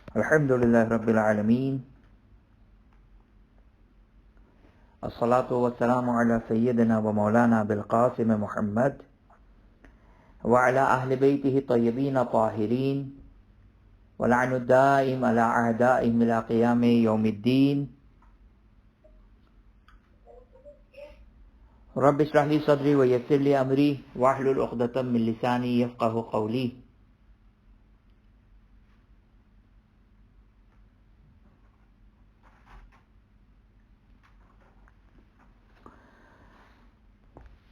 الحمدللہ رب العالمین، الصلاة والسلام علی سیدنا و مولانا بالقاسم محمد وعلى اہل بیتہ الطیبین الطاہرین ولعن الدائم علی اعدائهم الى قیام یوم الدین۔ رب اشرح لی صدری ویسر لی امری واحلل عقدۃ من لسانی یفقہوا قولی۔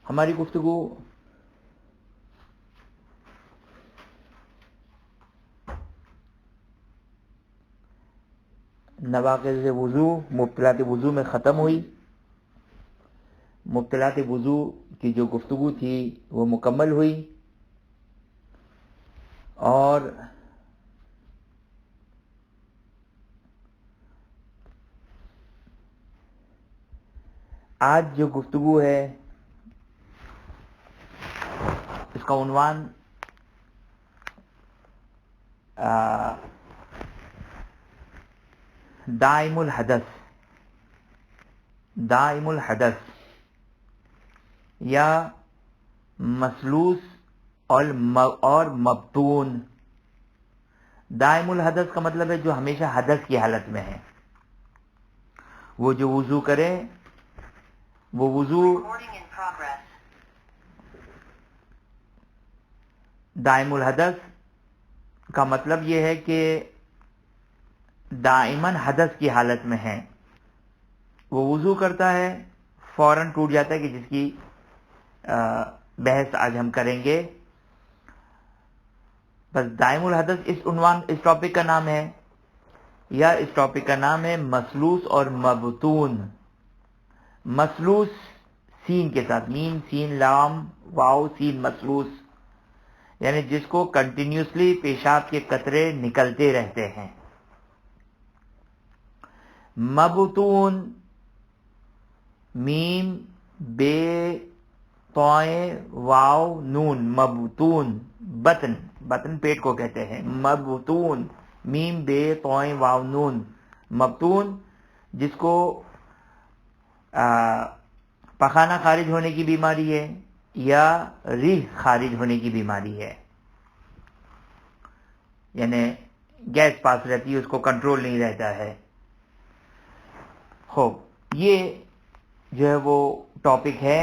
ہماری گفتگو نواقض وضو، مبطلات وضو میں ختم ہوئی۔ مبطلات وضو کی جو گفتگو تھی وہ مکمل ہوئی، اور آج جو گفتگو ہے اس کا عنوان دائم الحدث، دائم الحدث یا مسلوس اور مبتون۔ دائم الحدث کا مطلب ہے جو ہمیشہ حدث کی حالت میں ہے، وہ جو وضو کرے وہ وضو دائم الحدث کا مطلب یہ ہے کہ دائماً حدث کی حالت میں ہے، وہ وضو کرتا ہے فوراً ٹوٹ جاتا ہے، کہ جس کی بحث آج ہم کریں گے۔ بس دائم الحدث اس ٹاپک کا نام ہے، یا اس ٹاپک کا نام ہے مسلوس اور مبتون۔ مسلوس سین کے ساتھ، میم سین لام واو سین، مسلوس یعنی جس کو کنٹینیوسلی پیشاب کے قطرے نکلتے رہتے ہیں۔ مبتون میم بے طوئیں واو نون، مبتون بطن، بطن پیٹ کو کہتے ہیں۔ مبتون میم بے طوئیں واو نون، مبتون جس کو پخانہ خارج ہونے کی بیماری ہے یا ریح خارج ہونے کی بیماری ہے، یعنی گیس پاس رہتی ہے، اس کو کنٹرول نہیں رہتا ہے۔ خوب، یہ جو ہے وہ ٹاپک ہے۔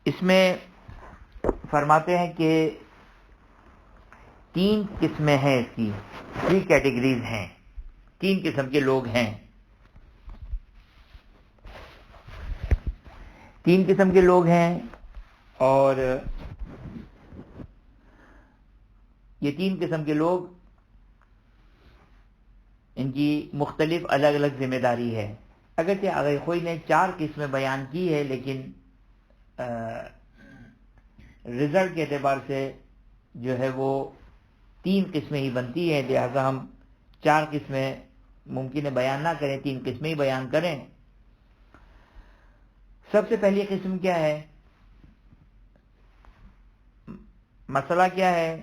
اس میں فرماتے ہیں کہ 3 قسمیں ہیں، اس کی 3 کیٹیگریز ہیں، 3 قسم کے لوگ ہیں۔ 3 قسم کے لوگ ہیں، اور یہ 3 قسم کے لوگ، ان کی مختلف الگ الگ ذمہ داری ہے۔ اگرچہ اگر کوئی نے 4 قسمیں بیان کی ہے، لیکن رزلٹ کے اعتبار سے جو ہے وہ 3 قسمیں ہی بنتی ہیں، لہذا ہم 4 قسمیں ممکن ہے بیان نہ کریں، 3 قسمیں ہی بیان کریں۔ سب سے پہلی قسم کیا ہے؟ مسئلہ کیا ہے؟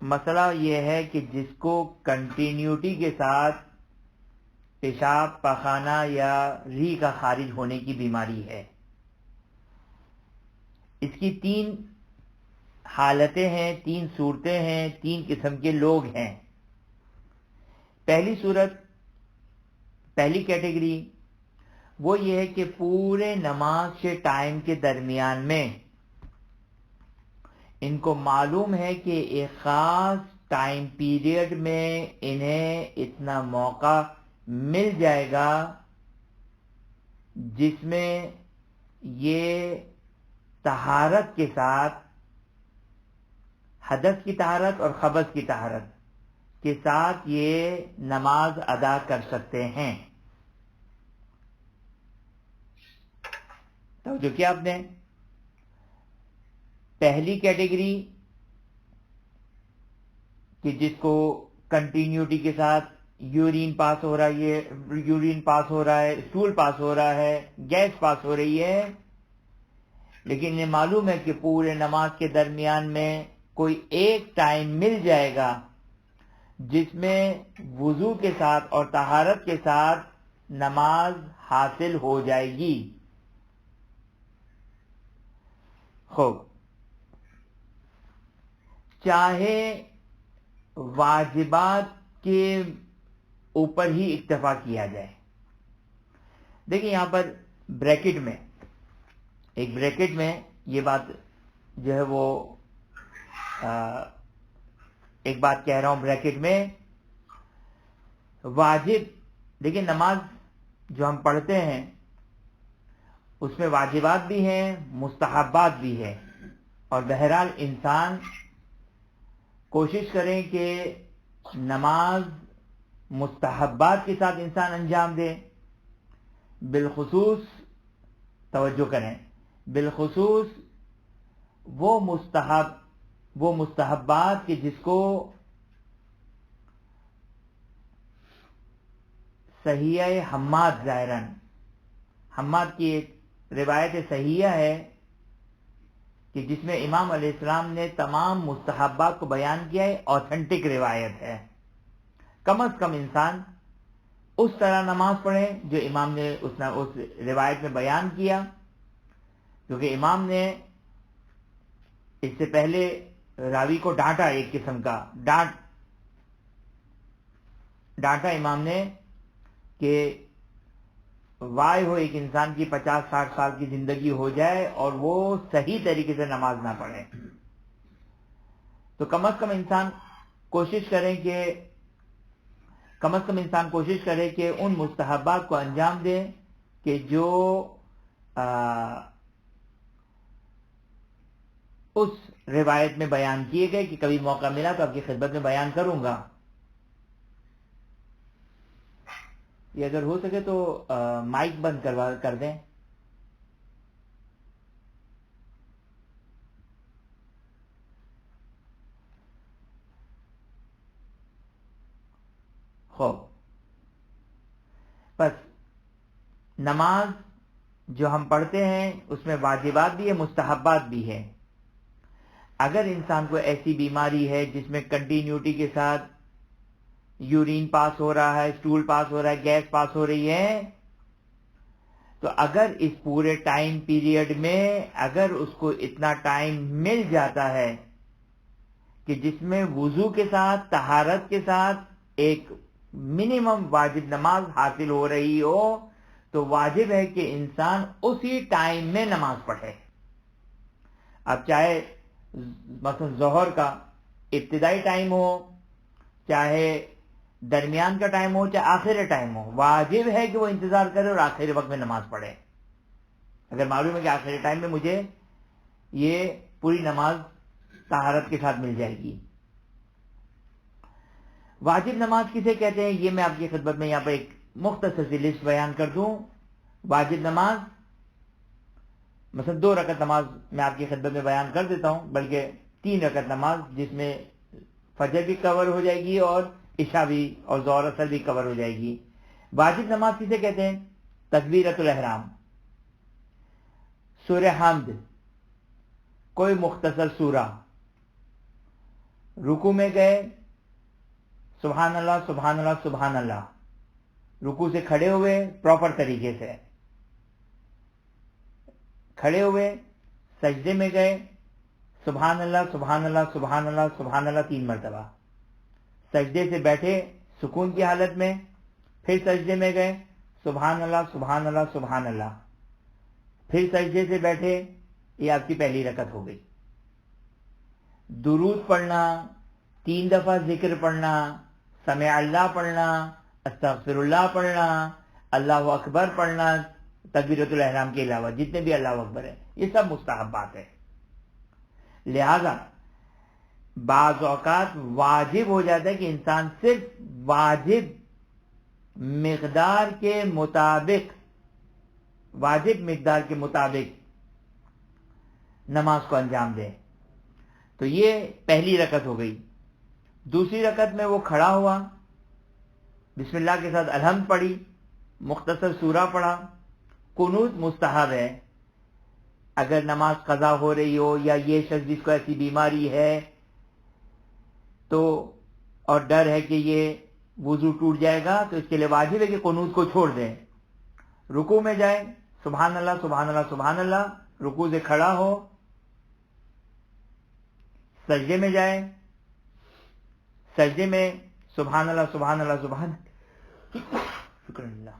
مسئلہ یہ ہے کہ جس کو کنٹینیوٹی کے ساتھ پیشاب، پخانہ یا ری کا خارج ہونے کی بیماری ہے۔ اس کی 3 حالتیں ہیں، 3 صورتیں ہیں، 3 قسم کے لوگ ہیں۔ پہلی صورت، پہلی کیٹیگری وہ یہ ہے کہ پورے نماز کے ٹائم کے درمیان میں ان کو معلوم ہے کہ ایک خاص ٹائم پیریڈ میں انہیں اتنا موقع مل جائے گا جس میں یہ طہارت کے ساتھ، حدث کی طہارت اور خبث کی طہارت کے ساتھ یہ نماز ادا کر سکتے ہیں۔ توجہ کیا آپ نے؟ پہلی کیٹیگری کہ جس کو کنٹینیوٹی کے ساتھ یورین پاس ہو رہا ہے، اسٹول پاس ہو رہا ہے، گیس پاس ہو رہی ہے، لیکن انہیں معلوم ہے کہ پورے نماز کے درمیان میں کوئی ایک ٹائم مل جائے گا جس میں وضو کے ساتھ اور طہارت کے ساتھ نماز حاصل ہو جائے گی. خوب، چاہے واجبات کے اوپر ہی اکتفا کیا جائے. دیکھیں یہاں پر بریکٹ میں، ایک بریکٹ میں یہ بات جو ہے وہ ایک بات کہہ رہا ہوں بریکٹ میں، واجب. دیکھیں نماز جو ہم پڑھتے ہیں اس میں واجبات بھی ہیں، مستحبات بھی ہیں، اور بہرحال انسان کوشش کریں کہ نماز مستحبات کے ساتھ انسان انجام دے. بالخصوص توجہ کریں، بالخصوص وہ مستحبات کہ جس کو صحیحہ حماد، ظاہراً حماد کی ایک روایت صحیحہ ہے کہ جس میں امام علیہ السلام نے تمام مستحبات کو بیان کیا ہے، اوتھینٹک روایت ہے. کم از کم انسان اس طرح نماز پڑھے جو امام نے اس روایت میں بیان کیا، کیونکہ امام نے اس سے پہلے راوی کو ڈانٹا، ایک قسم کا ڈانٹا امام نے کہ وائے ہو ایک انسان کی 50-60 سال کی زندگی ہو جائے اور وہ صحیح طریقے سے نماز نہ پڑھے. تو کم از کم انسان کوشش کرے کہ ان مستحبات کو انجام دے کہ جو اس روایت میں بیان کیے گئے، کہ کبھی موقع ملا تو آپ کی خدمت میں بیان کروں گا. یہ اگر ہو سکے تو مائک بند کر دیں. خوب، بس نماز جو ہم پڑھتے ہیں اس میں واجبات بھی ہے، مستحبات بھی ہے. اگر انسان کو ایسی بیماری ہے جس میں کنٹینیوٹی کے ساتھ یورین پاس ہو رہا ہے، اسٹول پاس ہو رہا ہے، گیس پاس ہو رہی ہے، تو اگر اس پورے ٹائم پیریڈ میں اگر اس کو اتنا ٹائم مل جاتا ہے کہ جس میں وضو کے ساتھ، طہارت کے ساتھ ایک منیمم واجب نماز حاصل ہو رہی ہو، تو واجب ہے کہ انسان اسی ٹائم میں نماز پڑھے. اب چاہے مثلا ظہر کا ابتدائی ٹائم ہو، چاہے درمیان کا ٹائم ہو، چاہے آخر ٹائم ہو، واجب ہے کہ وہ انتظار کرے اور آخر وقت میں نماز پڑھے. اگر معلوم ہے کہ آخر ٹائم میں مجھے یہ پوری نماز طہارت کے ساتھ مل جائے گی. واجب نماز کسے کہتے ہیں یہ میں آپ کی خدمت میں یہاں پہ ایک مختصر سی لسٹ بیان کر دوں. واجب نماز مثلا 2 رکعت نماز میں آپ کی خدمت میں بیان کر دیتا ہوں، بلکہ 3 رکعت نماز جس میں فجر بھی کور ہو جائے گی اور عشاء بھی اور ظہر اثر بھی کور ہو جائے گی. واجب نماز کسے کہتے ہیں؟ تکبیرۃ الاحرام، سورہ حمد، کوئی مختصر سورہ، رکوع میں گئے سبحان اللہ سبحان اللہ سبحان اللہ، رکوع سے کھڑے ہوئے پراپر طریقے سے، کھڑے ہوئے سجدے میں گئے سبحان اللہ سبحان اللہ سبحان اللہ سبحان اللہ 3 مرتبہ، سجدے سے بیٹھے سکون کی حالت میں، پھر سجدے میں گئے سبحان اللہ سبحان اللہ سبحان اللہ، پھر سجدے سے بیٹھے. یہ آپ کی پہلی رکعت ہو گئی. درود پڑھنا، 3 دفعہ ذکر پڑھنا، سمع اللہ پڑھنا، استغفر اللہ پڑھنا، اللہ اکبر پڑھنا، تکبیرۃ الاحرام کے علاوہ جتنے بھی اللہ اکبر ہیں، یہ سب مستحبات ہیں. لہذا بعض اوقات واجب ہو جاتا ہے کہ انسان صرف واجب مقدار کے مطابق نماز کو انجام دے. تو یہ پہلی رکعت ہو گئی. دوسری رکعت میں وہ کھڑا ہوا، بسم اللہ کے ساتھ الحمد پڑھی، مختصر سورہ پڑھا. قنوت مستحب ہے. اگر نماز قضا ہو رہی ہو یا یہ شخص جس کو ایسی بیماری ہے تو اور ڈر ہے کہ یہ وضو ٹوٹ جائے گا، تو اس کے لیے واجب ہے کہ قنوت کو چھوڑ دیں. رکوع میں جائے، سبحان اللہ سبحان اللہ سبحان اللہ، رکوع سے کھڑا ہو. سجدے میں جائے، سجدے میں سبحان اللہ سبحان اللہ سبحان شکر اللہ،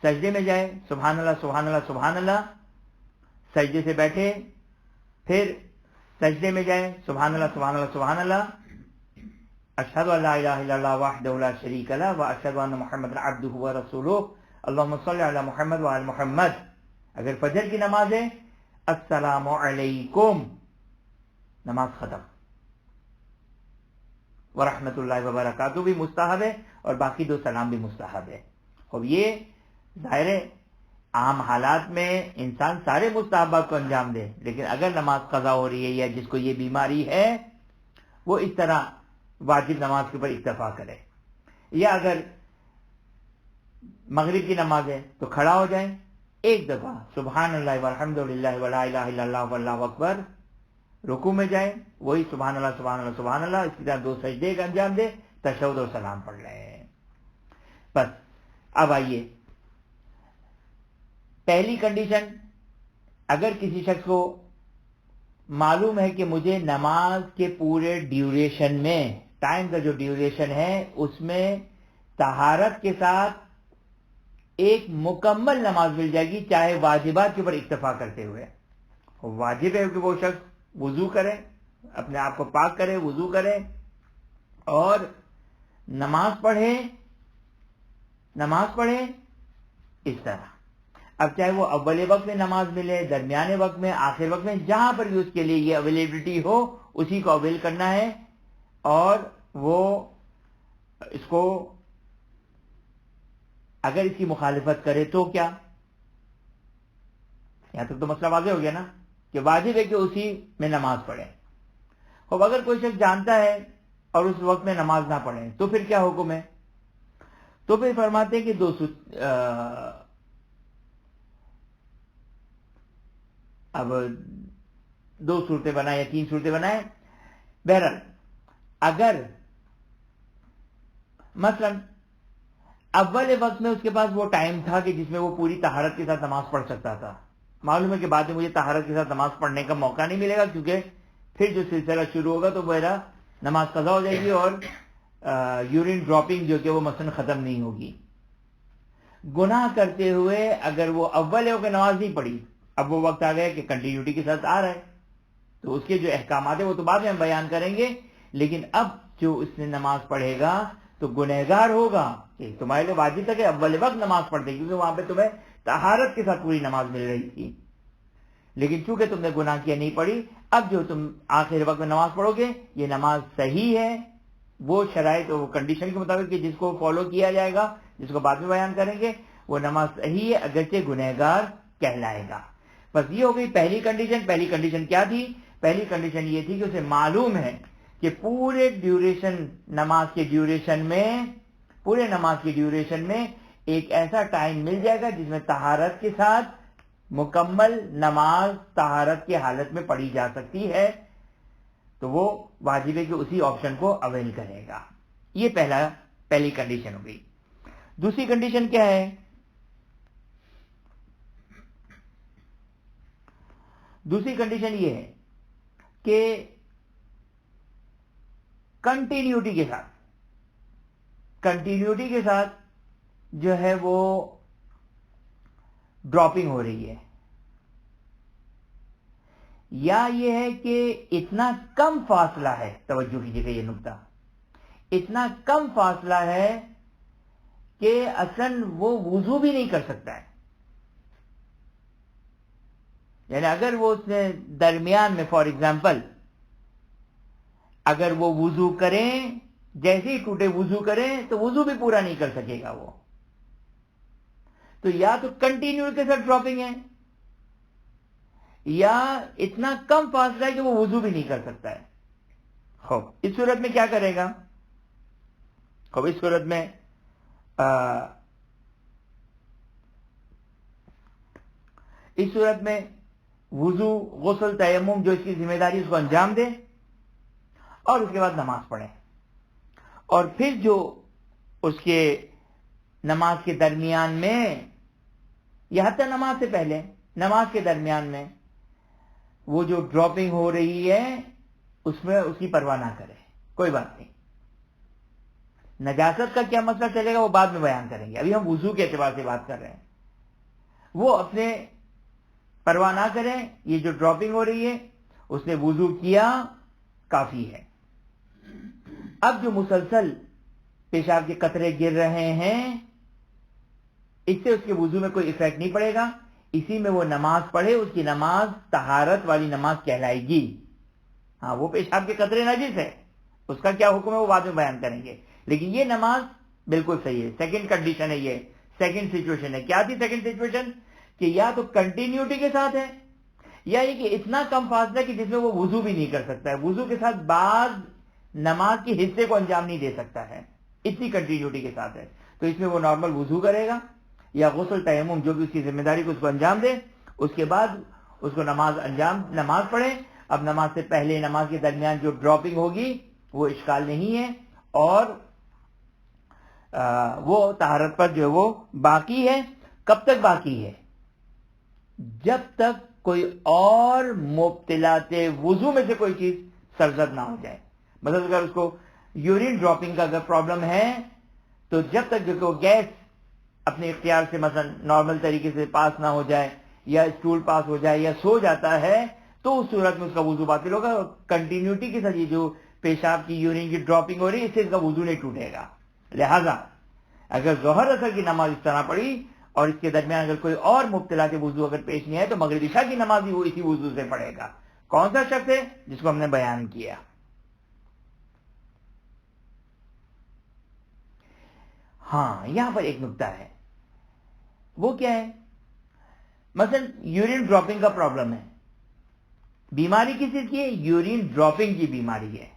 سجدے میں جائے، سبحان اللہ سبحان اللہ سبحان اللہ. سجدے سے بیٹھے، پھر سجدے میں جائے، سبحان اللہ سبحان اللہ سبحان اللہ. اشہد ان لا الہ الا اللہ وحدہ لا شریک لہ واشہد ان محمدا عبدہ ورسولہ اللہم صل علی محمد وعلی محمد. اگر فجر کی نماز ہے، السلام علیکم، نماز ختم. ورحمۃ اللہ وبرکاتہ بھی مستحب ہے، اور باقی دو سلام بھی مستحب ہے. اب یہ ظاہر ہے عام حالات میں انسان سارے مستحبات کو انجام دے، لیکن اگر نماز قضا ہو رہی ہے یا جس کو یہ بیماری ہے، وہ اس طرح واجب نماز کے اوپر اکتفا کرے. یا اگر مغرب کی نماز ہے تو کھڑا ہو جائیں، ایک دفعہ سبحان اللہ والحمد للہ ولا الہ الا اللہ واللہ اکبر. رکوع میں جائیں، وہی سبحان اللہ سبحان اللہ سبحان اللہ، اس کی طرح دو سجدے کا انجام دے، تشہد اور سلام پڑھ لیں. بس اب آئیے پہلی کنڈیشن. اگر کسی شخص کو معلوم ہے کہ مجھے نماز کے پورے ڈیوریشن میں، ٹائم کا جو ڈیوریشن ہے اس میں طہارت کے ساتھ ایک مکمل نماز مل جائے گی، چاہے واجبات کے اوپر اکتفا کرتے ہوئے. واجب ہے کہ وہ شخص وضو کرے، اپنے آپ کو پاک کرے، وضو کرے اور نماز پڑھے اس طرح. اب چاہے وہ اول وقت میں نماز ملے، درمیانے وقت میں، آخر وقت میں، جہاں پر بھی اس کے لیے یہ اویلیبلٹی ہو اسی کو اویل کرنا ہے. اور وہ اس کو اگر اس کی مخالفت کرے تو کیا؟ یہاں تک تو مسئلہ واضح ہو گیا نا کہ واجب ہے کہ اسی میں نماز پڑھے. اب اگر کوئی شخص جانتا ہے اور اس وقت میں نماز نہ پڑھے تو پھر کیا حکم ہے؟ تو پھر فرماتے ہیں کہ اب دو صورتیں بنائیں یا تین صورتیں بنائیں. بہرحال اگر مثلا اول وقت میں اس کے پاس وہ ٹائم تھا کہ جس میں وہ پوری طہارت کے ساتھ نماز پڑھ سکتا تھا، معلوم ہے کہ بعد میں مجھے طہارت کے ساتھ نماز پڑھنے کا موقع نہیں ملے گا کیونکہ پھر جو سلسلہ شروع ہوگا تو میرا نماز قضا ہو جائے گی اور یورین ڈراپنگ جو کہ وہ مثلا ختم نہیں ہوگی. گناہ کرتے ہوئے اگر وہ اول وقت نماز نہیں پڑھی، اب وہ وقت آ گیا کہ کنٹینیوٹی کے ساتھ آ رہا ہے، تو اس کے جو احکامات ہیں وہ تو بعد میں ہم بیان کریں گے. لیکن اب جو اس نے نماز پڑھے گا تو گنہگار ہوگا. کہ تمہارے لیے واجب تھا کہ اول وقت نماز پڑھتے کیونکہ وہاں پہ تمہیں طہارت کے ساتھ پوری نماز مل رہی تھی، لیکن چونکہ تم نے گناہ کیا نہیں پڑھی، اب جو تم آخر وقت میں نماز پڑھو گے یہ نماز صحیح ہے وہ شرائط اور کنڈیشن کے مطابق کہ جس کو فالو کیا جائے گا، جس کو بعد میں بیان کریں گے، وہ نماز صحیح ہے اگرچہ گنہگار کہلائے گا. بس یہ ہو گئی پہلی کنڈیشن. پہلی کنڈیشن کیا تھی؟ پہلی کنڈیشن یہ تھی کہ اسے معلوم ہے کہ پورے نماز کے ڈیوریشن میں ایک ایسا ٹائم مل جائے گا جس میں طہارت کے ساتھ مکمل نماز طہارت کی حالت میں پڑھی جا سکتی ہے، تو وہ واجب ہے کہ اسی آپشن کو اویل کرے گا. یہ پہلی کنڈیشن ہو گئی. دوسری کنڈیشن کیا ہے؟ دوسری کنڈیشن یہ ہے کہ کنٹینیوٹی کے ساتھ جو ہے وہ ڈراپنگ ہو رہی ہے، یا یہ ہے کہ اتنا کم فاصلہ ہے، توجہ کیجیے گا یہ نقطہ، اتنا کم فاصلہ ہے کہ اصلاً وہ وضو بھی نہیں کر سکتا ہے. یعنی اگر وہ اس نے درمیان میں فار ایگزامپل اگر وہ وضو کریں، جیسے ہی ٹوٹے وضو کریں تو وضو بھی پورا نہیں کر سکے گا وہ. تو یا تو کنٹینیو کے ساتھ ڈراپنگ ہے یا اتنا کم فاصلہ ہے کہ وہ وضو بھی نہیں کر سکتا ہے. اس صورت میں کیا کرے گا؟ اس صورت میں وضو، غسل، تیمم جو اس کی ذمہ داری اس کو انجام دے. اور اس کے بعد نماز پڑھیں، اور پھر جو اس کے نماز کے درمیان میں یا حتی نماز سے پہلے نماز کے درمیان میں وہ جو ڈراپنگ ہو رہی ہے اس میں اس کی پرواہ نہ کرے، کوئی بات نہیں۔ نجاست کا کیا مسئلہ چلے گا وہ بعد میں بیان کریں گے، ابھی ہم وضو کے اعتبار سے بات کر رہے ہیں۔ وہ اپنے پرواہ نہ کریں، یہ جو ڈراپنگ ہو رہی ہے اس نے وضو کیا کافی ہے۔ اب جو مسلسل پیشاب کے قطرے گر رہے ہیں اس سے اس کے وضو میں کوئی ایفیکٹ نہیں پڑے گا، اسی میں وہ نماز پڑھے، اس کی نماز طہارت والی نماز کہلائے گی۔ ہاں وہ پیشاب کے قطرے نجس ہے، اس کا کیا حکم ہے وہ بعد میں بیان کریں گے، لیکن یہ نماز بالکل صحیح ہے۔ سیکنڈ کنڈیشن ہے، یہ سیکنڈ سچویشن ہے۔ کیا تھی سیکنڈ سچویشن؟ کہ یا تو کنٹینیوٹی کے ساتھ ہے، یا یہ کہ اتنا کم فاصلہ کہ جس میں وہ وضو بھی نہیں کر سکتا ہے، وضو کے ساتھ بعض نماز کے حصے کو انجام نہیں دے سکتا ہے، اتنی کنٹینیوٹی کے ساتھ ہے، تو اس میں وہ نارمل وضو کرے گا یا غسل تیمم جو بھی اس کی ذمہ داری کو اس کو انجام دے، اس کے بعد اس کو نماز پڑھے۔ اب نماز سے پہلے نماز کے درمیان جو ڈراپنگ ہوگی وہ اشکال نہیں ہے، اور وہ طہارت پر جو ہے وہ باقی ہے۔ کب تک باقی ہے؟ جب تک کوئی اور مبطلات وضو میں سے کوئی چیز سرزد نہ ہو جائے۔ مطلب اگر اس کو یورین ڈراپنگ کا اگر پرابلم ہے تو جب تک جو کہ وہ گیس اپنے اختیار سے مثلا نارمل طریقے سے پاس نہ ہو جائے، یا اسٹول پاس ہو جائے، یا سو جاتا ہے، تو اس صورت میں اس کا وضو باطل ہوگا۔ اور کنٹینیوٹی کے ساتھ یہ جو پیشاب کی یورین کی ڈراپنگ ہو رہی ہے اس سے اس کا وضو نہیں ٹوٹے گا۔ لہذا اگر ظہر اثر کی نماز اس طرح پڑھی اور اس کے درمیان اگر کوئی اور مبطلات وضو اگر پیش نہیں ہے تو مغرب عشاء کی نماز بھی وہ اسی وضو سے پڑھے گا۔ کون سا شخص ہے؟ جس کو ہم نے بیان کیا۔ ہاں یہاں پر ایک نکتہ ہے، وہ کیا ہے؟ مثلا یورین ڈراپنگ کا پرابلم ہے، بیماری کس چیز کی ہے؟ یورین ڈراپنگ کی بیماری ہے،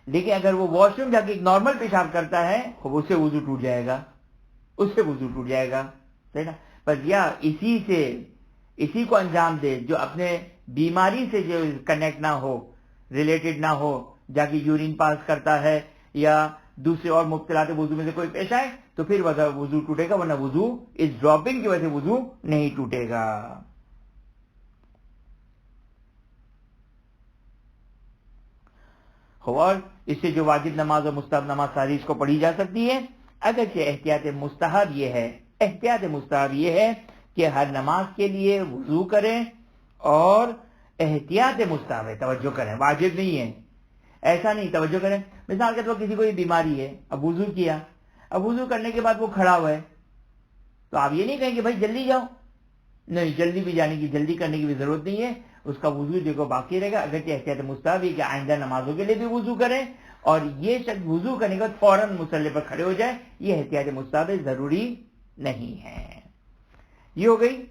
لیکن اگر وہ واش روم جا کے ایک نارمل پیشاب کرتا ہے تو اس سے وضو ٹوٹ جائے گا، اس سے وضو ٹوٹ جائے گا، صحیح نا؟ پر یا اسی کو انجام دے جو اپنے بیماری سے جو کنیکٹ نہ ہو، ریلیٹڈ نہ ہو، جا کے یورین پاس کرتا ہے یا دوسرے اور مبطلات وضو میں سے کوئی پیش آئے تو پھر وضو ٹوٹے گا، ورنہ وضو اس ڈراپنگ کی وجہ سے وضو نہیں ٹوٹے گا۔ اور اس سے جو واجب نماز اور مستحب نماز ساری اس کو پڑھی جا سکتی ہے، اگرچہ احتیاط مستحب یہ ہے کہ ہر نماز کے لیے وضو کریں، اور احتیاط مستحب ہے، توجہ کریں، واجب نہیں ہے۔ ایسا نہیں، توجہ کریں، مثال کے طور پر کسی کو یہ بیماری ہے، اب وضو کیا، اب وضو کرنے کے بعد وہ کھڑا ہوا ہے، تو آپ یہ نہیں کہیں کہ بھائی جلدی جاؤ، نہیں، جلدی کرنے کی بھی ضرورت نہیں ہے، اس کا وضو جو باقی رہے گا۔ اگرچہ احتیاط مستحب ہے کہ آئندہ نمازوں کے لیے بھی وضو کریں، اور یہ شخص وضو کرنے کے بعد فوراً مصلی پر کھڑے ہو جائے، یہ احتیاط مستحب ہے، ضروری نہیں ہے۔ یہ ہو گئی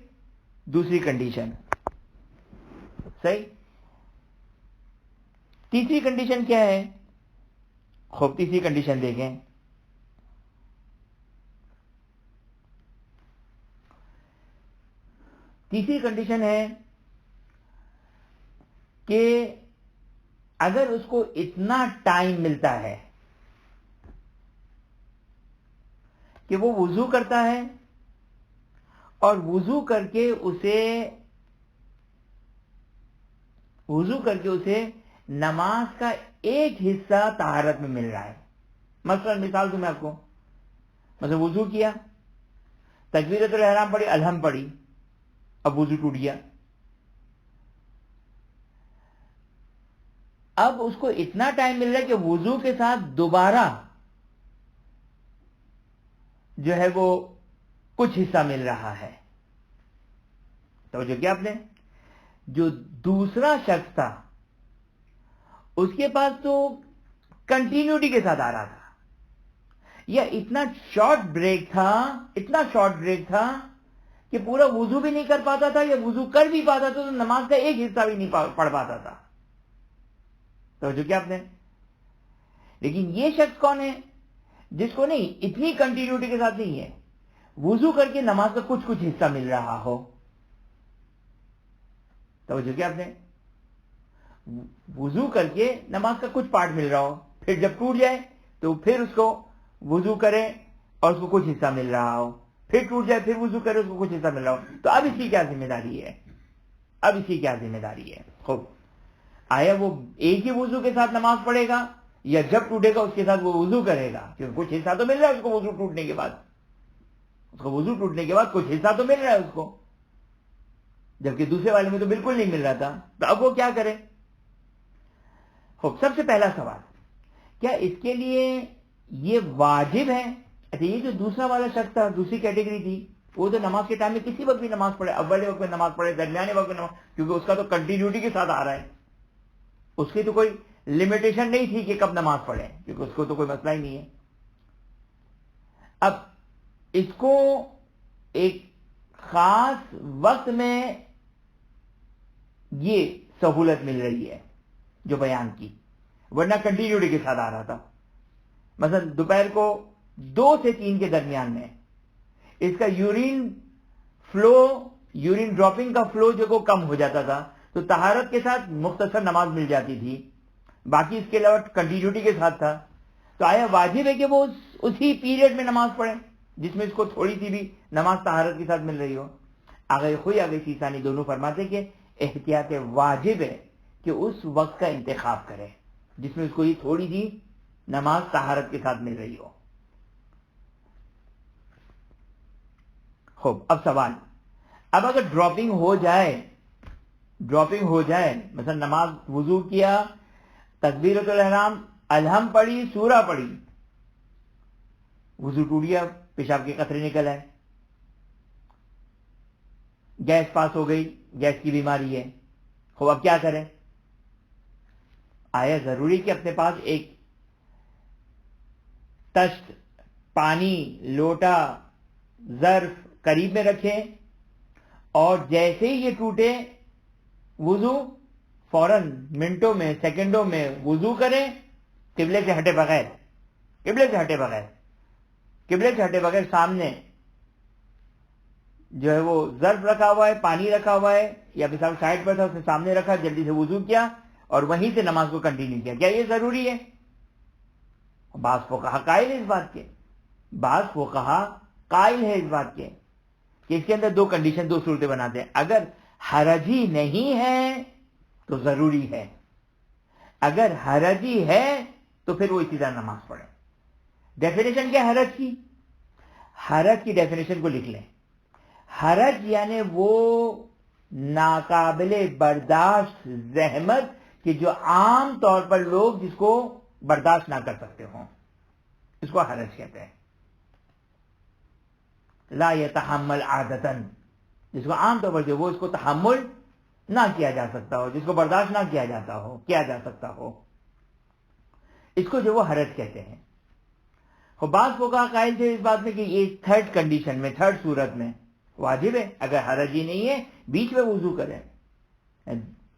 دوسری کنڈیشن، صحیح۔ تیسری کنڈیشن کیا ہے؟ خوب تیسری کنڈیشن دیکھیں، تیسری کنڈیشن ہے کہ اگر اس کو اتنا ٹائم ملتا ہے کہ وہ وضو کرتا ہے اور وضو کر کے اسے نماز کا ایک حصہ طہارت میں مل رہا ہے۔ مثلا مثال دوں میں آپ کو، مثلا وضو کیا، تکبیرۃ الاحرام پڑھی، الحمد پڑھی، اب وضو ٹوٹ گیا، اب اس کو اتنا ٹائم مل رہا ہے کہ وضو کے ساتھ دوبارہ جو ہے وہ کچھ حصہ مل رہا ہے۔ توجہ کیا آپ نے؟ جو دوسرا شخص تھا اس کے پاس تو کنٹینیوٹی کے ساتھ آ رہا تھا، یا اتنا شارٹ بریک تھا کہ پورا وضو بھی نہیں کر پاتا تھا، یا وضو کر بھی پاتا تھا تو نماز کا ایک حصہ بھی نہیں پڑھ پاتا تھا۔ توجہ کیا آپ نے؟ لیکن یہ شخص کون ہے؟ جس کو نہیں اتنی کنٹینیوٹی کے ساتھ نہیں ہے، وضو کر کے نماز کا کچھ حصہ مل رہا ہو۔ توجہ کیا آپ نے؟ وضو کر کے نماز کا کچھ پارٹ مل رہا ہو، پھر جب ٹوٹ جائے تو پھر اس کو وضو کرے اور اس کو کچھ حصہ مل رہا ہو، پھر ٹوٹ جائے پھر وضو کرے اس کو کچھ حصہ مل رہا ہو، تو اب اس کی کیا ذمہ داری ہے؟ اب اس کی کیا ذمہ داری ہے؟ خوب، آیا وہ ایک ہی وضو کے ساتھ نماز پڑھے گا یا جب ٹوٹے گا اس کے ساتھ وہ وضو کرے گا؟ کیونکہ کچھ حصہ تو مل رہا ہے اس کو وضو ٹوٹنے کے بعد، اس کو وضو ٹوٹنے کے بعد کچھ حصہ تو مل رہا ہے اس کو، جبکہ دوسرے والے میں تو بالکل نہیں مل رہا تھا، تو اب وہ کیا کرے؟ خوب، سب سے پہلا سوال، کیا اس کے لیے یہ واجب ہے؟ اچھا، یہ جو دوسرا والا شخص تھا، دوسری کیٹیگری تھی، وہ تو نماز کے ٹائم میں کسی وقت بھی نماز پڑھے، اول وقت میں نماز پڑھے، درمیانے وقت میں نماز، کیونکہ اس کا تو کنٹینیوٹی کے ساتھ آ رہا ہے، اس کی تو کوئی لمیٹیشن نہیں تھی کہ کب نماز پڑھے، کیونکہ اس کو تو کوئی مسئلہ ہی نہیں ہے۔ اب اس کو ایک خاص وقت میں یہ سہولت مل رہی ہے جو بیان کی، ورنہ کنٹینیوٹی کے ساتھ آ رہا تھا۔ مثلا دوپہر کو 2 سے 3 کے درمیان میں اس کا یورین ڈراپنگ کا فلو جو کو کم ہو جاتا تھا، تو طہارت کے ساتھ مختصر نماز مل جاتی تھی، باقی اس کے علاوہ کنٹینیوٹی کے ساتھ تھا، تو آیا واجب ہے کہ وہ اسی پیریڈ میں نماز پڑھے جس میں اس کو تھوڑی سی بھی نماز طہارت کے ساتھ مل رہی ہو؟ آگے سیسانی دونوں فرماتے کہ احتیاط واجب ہے کہ اس وقت کا انتخاب کرے جس میں اس کو یہ تھوڑی سی نماز طہارت کے ساتھ مل رہی ہو۔ خوب، اب سوال، اب اگر ڈراپنگ ہو جائے، مثلا نماز وضو کیا، تکبیرۃ الاحرام، الحم پڑھی، سورہ پڑھی، وضو ٹوٹ گیا، پیشاب کے قطرے نکل آئے، گیس پاس ہو گئی، گیس کی بیماری ہے، خوب اب کیا کریں؟ آیا ضروری کہ اپنے پاس ایک تشت، پانی، لوٹا، ظرف قریب میں رکھیں اور جیسے ہی یہ ٹوٹے وضو فوراً منٹوں میں سیکنڈوں میں وضو کریں، قبلے سے ہٹے بغیر سامنے جو ہے وہ ظرف رکھا ہوا ہے، پانی رکھا ہوا ہے، یا مثال سائڈ پر تھا اس نے سامنے رکھا، جلدی سے وضو کیا اور وہیں سے نماز کو کنٹینیو کیا، کیا یہ ضروری ہے؟ بعض فقہا قائل ہے اس بات کے کہ اس کے اندر 2 کنڈیشن، 2 صورتیں بناتے ہیں۔ اگر حرجی نہیں ہے تو ضروری ہے، اگر حرجی ہے تو پھر وہ اسی طرح نماز پڑھے۔ ڈیفینیشن کیا حرج کی ڈیفینیشن کو لکھ لیں۔ حرج یعنی وہ ناقابل برداشت زحمت کہ جو عام طور پر لوگ جس کو برداشت نہ کر سکتے ہوں، اس کو حرج کہتے ہیں۔ لا یتحمل عادتاً، جس کو عام طور پر جو وہ اس کو تحمل نہ کیا جا سکتا ہو، جس کو برداشت نہ کیا جا سکتا ہو، اس کو جو وہ حرج کہتے ہیں۔ اور بعض فقہا قائل تھے اس بات میں کہ یہ 3rd کنڈیشن میں، 3rd صورت میں واجب ہے، اگر حرج ہی نہیں ہے بیچ میں وضو کریں،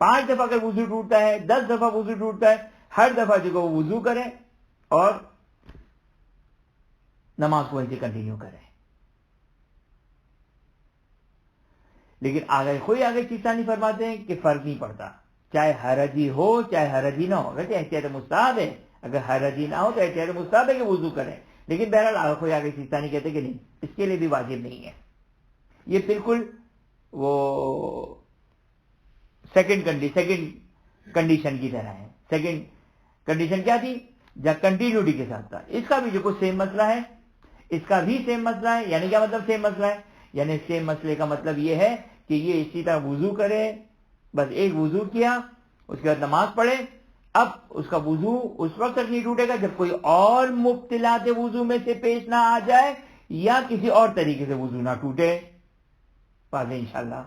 5 دفعہ اگر وضو ٹوٹتا ہے، 10 دفعہ وضو ٹوٹتا ہے، ہر دفعہ جو وہ وضو کریں اور نماز کو وہیں سے کنٹینیو کریں۔ لیکن آگے چیزانی فرماتے ہیں کہ فرق نہیں پڑتا، چاہے حرجی ہو چاہے حرجی نہ ہو، ویسے احتیاط مستحب ہے، اگر حرجی نہ ہو تو احتیاط مستحب ہے کہ وضو کریں، لیکن بہرحال آگے چیزانی کہتے کہ نہیں، اس کے لیے بھی واجب نہیں ہے۔ یہ بالکل وہ سیکنڈ کنڈیشن کی طرح ہے۔ سیکنڈ کنڈیشن کیا تھی؟ جب کنٹینیوٹی کے ساتھ تھا، اس کا بھی جو کچھ سیم مسئلہ ہے، اس کا بھی سیم مسئلہ ہے۔ یعنی کیا مطلب سیم مسئلہ ہے؟ یعنی سیم مسئلے کا مطلب یہ ہے کہ یہ اسی طرح وضو کرے، بس ایک وضو کیا، اس کے بعد نماز پڑھے، اب اس کا وضو اس وقت تک نہیں ٹوٹے گا جب کوئی اور مبطلات وضو میں سے پیش نہ آ جائے یا کسی اور طریقے سے وضو نہ ٹوٹے۔ واضح انشاءاللہ۔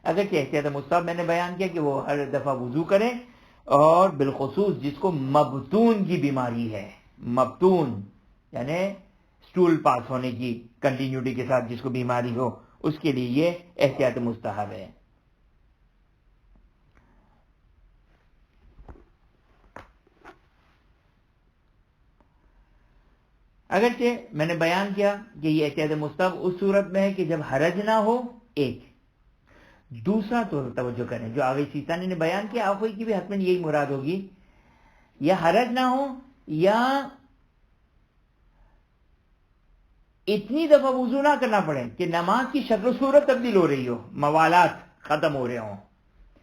اگر کہ احتیاط مستحب میں نے بیان کیا کہ وہ ہر دفعہ وضو کریں، اور بالخصوص جس کو مبتون کی بیماری ہے، مبتون یعنی سٹول پاس ہونے کی کنٹینیوٹی کے ساتھ جس کو بیماری ہو، اس کے لیے یہ احتیاط مستحب ہے۔ اگرچہ میں نے بیان کیا کہ یہ احتیاط مستحب اس صورت میں ہے کہ جب حرج نہ ہو. ایک دوسرا تو توجہ کریں جو آگے سیستانی نے بیان کیا، آپ کی بھی حتماً یہی مراد ہوگی، یا حرج نہ ہو یا اتنی دفعہ وضو نہ کرنا پڑے کہ نماز کی شکل و صورت تبدیل ہو رہی ہو، موالات ختم ہو رہے ہوں.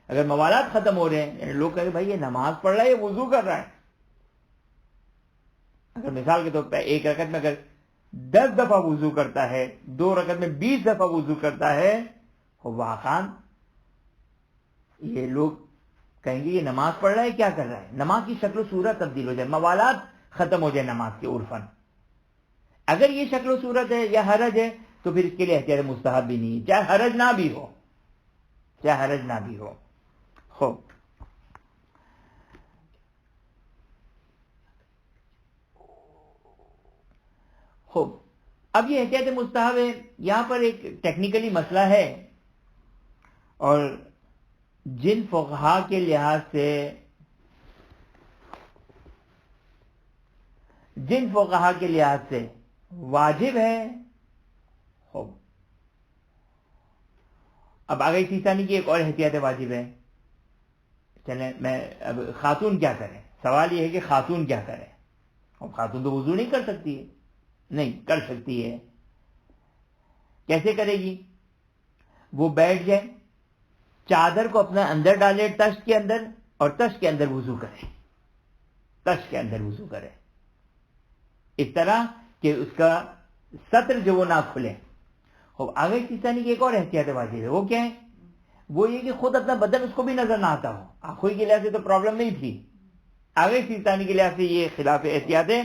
اگر موالات ختم ہو رہے ہیں، لوگ کہیں بھائی یہ نماز پڑھ رہا ہے یہ وضو کر رہا ہے. اگر مثال کے طور پہ ایک رکعت میں اگر 10 دفعہ وضو کرتا ہے، 2 رکعت میں 20 دفعہ وضو کرتا ہے، واقعا یہ لوگ کہیں گے یہ نماز پڑھ رہا ہے کیا کر رہا ہے. نماز کی شکل و صورت تبدیل ہو جائے، موالات ختم ہو جائے نماز کے عرفاً. اگر یہ شکل و صورت ہے یا حرج ہے تو پھر اس کے لیے احتیاط مستحب بھی نہیں، چاہے حرج نہ بھی ہو، چاہے حرج نہ بھی ہو. خوب خوب اب یہ احتیاط مستحب ہے. یہاں پر ایک ٹیکنیکلی مسئلہ ہے، اور جن فقہا کے لحاظ سے واجب ہے. خوب اب آگے سیستانی کی ایک اور احتیاط واجب ہے. چلیں میں اب خاتون کیا کریں، سوال یہ ہے کہ خاتون کیا کرے. اب خاتون تو وضو نہیں کر سکتی ہے، نہیں کر سکتی ہے. کیسے کرے گی؟ وہ بیٹھ جائے، چادر کو اپنا اندر ڈالے تشت کے اندر، اور تشت کے اندر وضو کرے، تشت کے اندر وضو کرے اس طرح کہ اس کا سطر جو وہ نہ کھلے. اب آگے سیستانی کی ایک اور احتیاط واجب ہے. وہ کیا ہے؟ وہ یہ کہ خود اپنا بدن اس کو بھی نظر نہ آتا ہو. آنکھوں کے لحاظ سے تو پرابلم نہیں تھی، آگے سیستانی کے لحاظ سے یہ خلاف احتیاط ہے.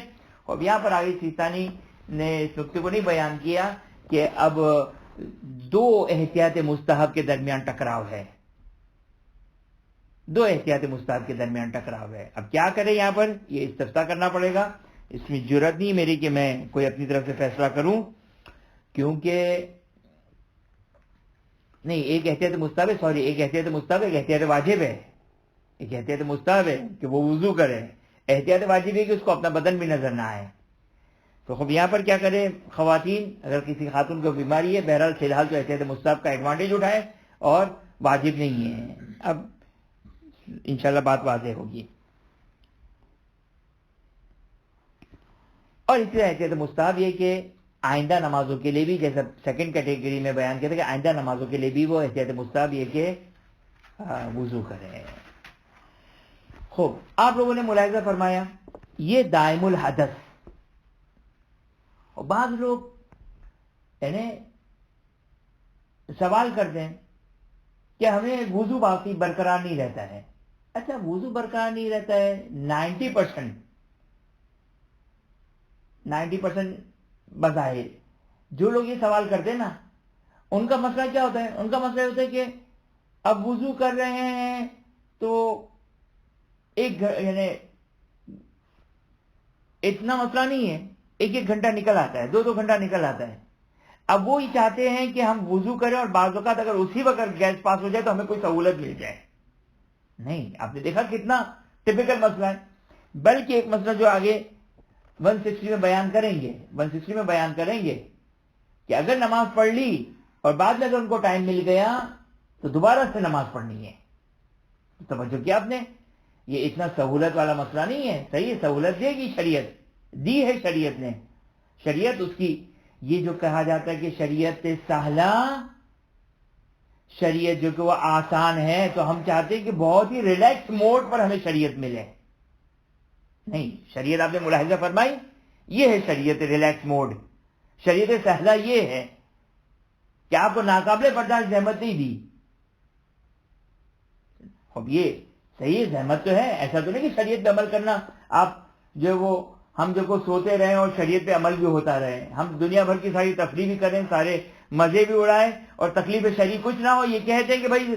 اور یہاں پر آگے سیستانی نے اس نقطے کو نہیں بیان کیا کہ اب 2 احتیاط مستحب کے درمیان ٹکراؤ ہے، 2 احتیاط مستحب کے درمیان ٹکراؤ ہے. اب کیا کرے؟ یہاں پر یہ استفتاء کرنا پڑے گا. اس میں جرات نہیں میری کہ میں کوئی اپنی طرف سے فیصلہ کروں، کیونکہ نہیں ایک احتیاط مستحب ہے، سوری ایک احتیاط مستحب ہے، ایک احتیاط واجب ہے. ایک احتیاط مستحب ہے کہ وہ وضو کرے، احتیاط واجب ہے کہ اس کو اپنا بدن بھی نظر نہ آئے. تو خب یہاں پر کیا کرے خواتین؟ اگر کسی خاتون کو بیماری ہے، بہرحال فی الحال تو احتیاط مستحب کا ایڈوانٹیج اٹھائے اور واجب نہیں ہے. اب انشاءاللہ بات واضح ہوگی. اور اسی طرح احتیاط مستحب یہ کہ آئندہ نمازوں کے لیے بھی، جیسا سیکنڈ کیٹیگری میں بیان کیا تھا کہ آئندہ نمازوں کے لیے بھی وہ احتیاط مستحب یہ کہ وضو کرے. خوب آپ لوگوں نے ملاحظہ فرمایا یہ دائم الحدث. اور بعض لوگ یعنی سوال کرتے ہیں کہ ہمیں وضو باقی برقرار نہیں رہتا ہے. اچھا وضو برقرار نہیں رہتا ہے 90% بظاہر جو لوگ یہ سوال کرتے ہیں نا، ان کا مسئلہ کیا ہوتا ہے؟ ان کا مسئلہ ہوتا ہے کہ اب وضو کر رہے ہیں تو یعنی اتنا مسئلہ نہیں ہے، 1 گھنٹہ نکل آتا ہے، 2 گھنٹہ نکل آتا ہے. اب وہ ہی چاہتے ہیں کہ ہم وضو کریں اور بعض اوقات اگر اسی وقت گیس پاس ہو جائے تو ہمیں کوئی سہولت مل جائے. نہیں، آپ نے دیکھا کتنا ٹپیکل مسئلہ ہے. بلکہ ایک مسئلہ جو آگے 160 میں بیان کریں گے کہ اگر نماز پڑھ لی اور بعد میں اگر ان کو ٹائم مل گیا تو دوبارہ سے نماز پڑھنی ہے. توجہ کیا آپ نے؟ یہ اتنا سہولت والا مسئلہ نہیں ہے. صحیح سہولت دے گی، شریعت دی ہے، شریعت نے، شریعت اس کی یہ جو کہا جاتا ہے کہ شریعت سہلہ، شریعت جو کہ وہ آسان ہے، تو ہم چاہتے ہیں کہ بہت ہی ریلیکس موڈ پر ہمیں شریعت ملے. نہیں، شریعت آپ نے ملاحظہ فرمائی یہ ہے شریعت ریلیکس موڈ. شریعت سہلہ یہ ہے کہ آپ کو ناقابل برداشت زحمت نہیں دی. اب یہ صحیح زحمت تو ہے، ایسا تو نہیں کہ شریعت پہ عمل کرنا آپ جو وہ ہم جو کو سوتے رہیں اور شریعت پہ عمل بھی ہوتا رہے، ہم دنیا بھر کی ساری تفریح بھی کریں، سارے مزے بھی اڑائیں اور تکلیف شریع کچھ نہ ہو. یہ کہتے ہیں کہ بھائی